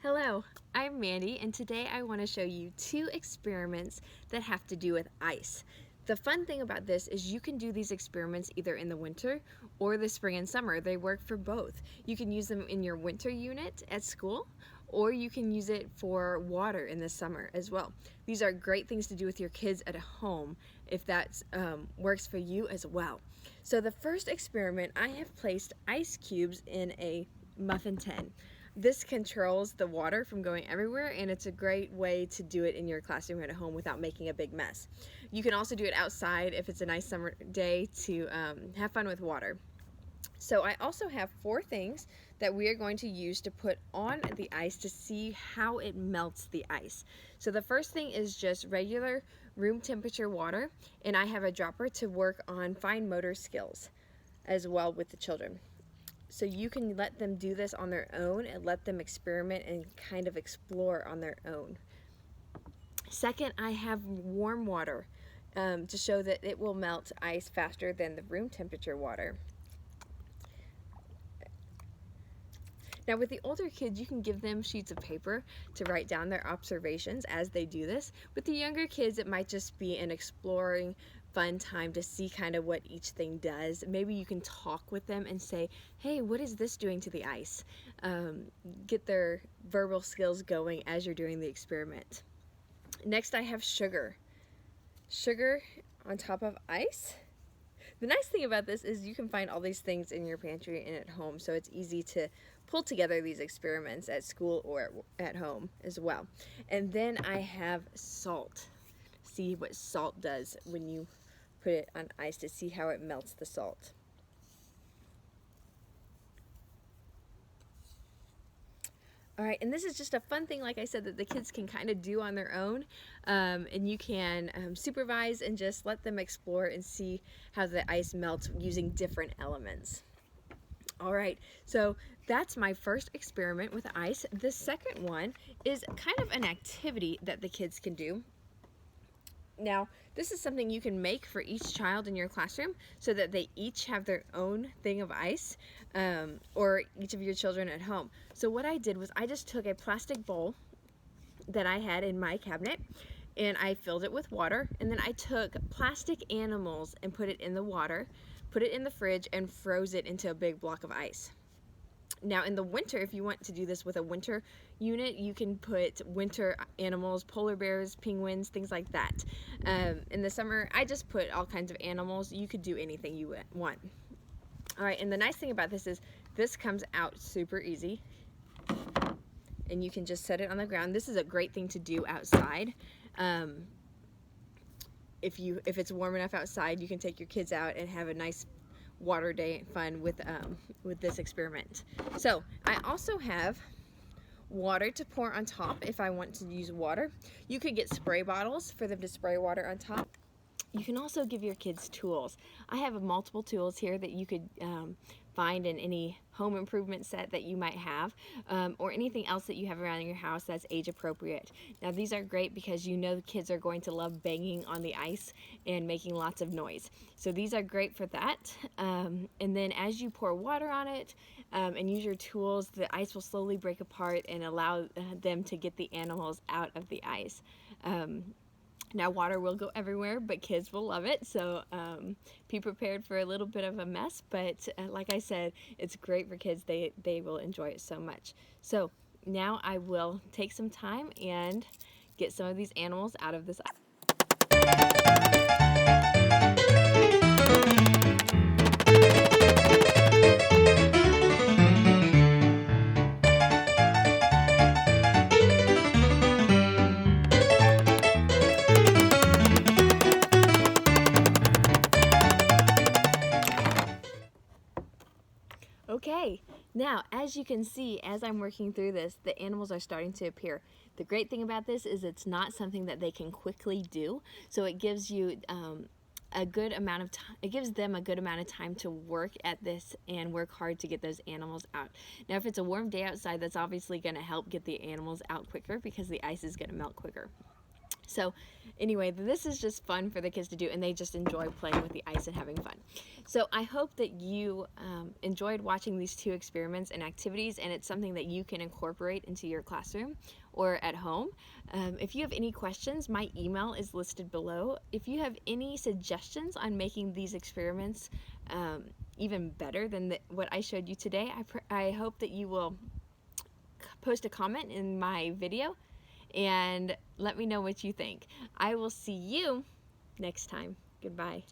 Hello, I'm Mandy, and today I want to show you two experiments that have to do with ice. The fun thing about this is you can do these experiments either in the winter or the spring and summer. They work for both. You can use them in your winter unit at school, or you can use it for water in the summer as well. These are great things to do with your kids at home if that works for you as well. So the first experiment, I have placed ice cubes in a muffin tin. This controls the water from going everywhere, and it's a great way to do it in your classroom at home without making a big mess. You can also do it outside if it's a nice summer day to have fun with water. So I also have 4 things that we are going to use to put on the ice to see how it melts the ice. So the first thing is just regular room temperature water, and I have a dropper to work on fine motor skills as well with the children. So you can let them do this on their own and let them experiment and kind of explore on their own. Second, I have warm water to show that it will melt ice faster than the room temperature water. Now with the older kids, you can give them sheets of paper to write down their observations as they do this. With the younger kids, it might just be an exploring fun time to see kind of what each thing does. Maybe you can talk with them and say, hey, what is this doing to the ice? Get their verbal skills going as you're doing the experiment. Next, I have sugar. Sugar on top of ice. The nice thing about this is you can find all these things in your pantry and at home, so it's easy to pull together these experiments at school or at home as well. And then I have salt. See what salt does when you put it on ice to see how it melts the salt. All right, and this is just a fun thing, like I said, that the kids can kind of do on their own, and you can supervise and just let them explore and see how the ice melts using different elements. All right, so that's my first experiment with ice. The second one is kind of an activity that the kids can do. Now, this is something you can make for each child in your classroom so that they each have their own thing of ice, or each of your children at home. So what I did was I just took a plastic bowl that I had in my cabinet, and I filled it with water, and then I took plastic animals and put it in the water, put it in the fridge, and froze it into a big block of ice. Now in the winter, if you want to do this with a winter unit, you can put winter animals, polar bears, penguins, things like that. In the summer, I just put all kinds of animals. You could do anything you want. All right, and the nice thing about this is this comes out super easy, and you can just set it on the ground. This is a great thing to do outside. If it's warm enough outside, you can take your kids out and have a nice water day fun with this experiment. So I also have water to pour on top if I want to use water. You could get spray bottles for them to spray water on top. You can also give your kids tools. I have multiple tools here that you could find in any home improvement set that you might have, or anything else that you have around your house that's age appropriate. Now these are great because you know the kids are going to love banging on the ice and making lots of noise. So these are great for that. And then as you pour water on it and use your tools, the ice will slowly break apart and allow them to get the animals out of the ice. Now water will go everywhere, but kids will love it, so be prepared for a little bit of a mess, but like I said, it's great for kids. They will enjoy it so much. So now I will take some time and get some of these animals out of this ice. Okay, now as you can see, as I'm working through this, the animals are starting to appear. The great thing about this is it's not something that they can quickly do, so it gives you a good amount of time. It gives them a good amount of time to work at this and work hard to get those animals out. Now, if it's a warm day outside, that's obviously going to help get the animals out quicker because the ice is going to melt quicker. So anyway, this is just fun for the kids to do, and they just enjoy playing with the ice and having fun. So I hope that you enjoyed watching these 2 experiments and activities, and it's something that you can incorporate into your classroom or at home. If you have any questions, my email is listed below. If you have any suggestions on making these experiments even better than what I showed you today, I hope that you will post a comment in my video and let me know what you think. I will see you next time. Goodbye.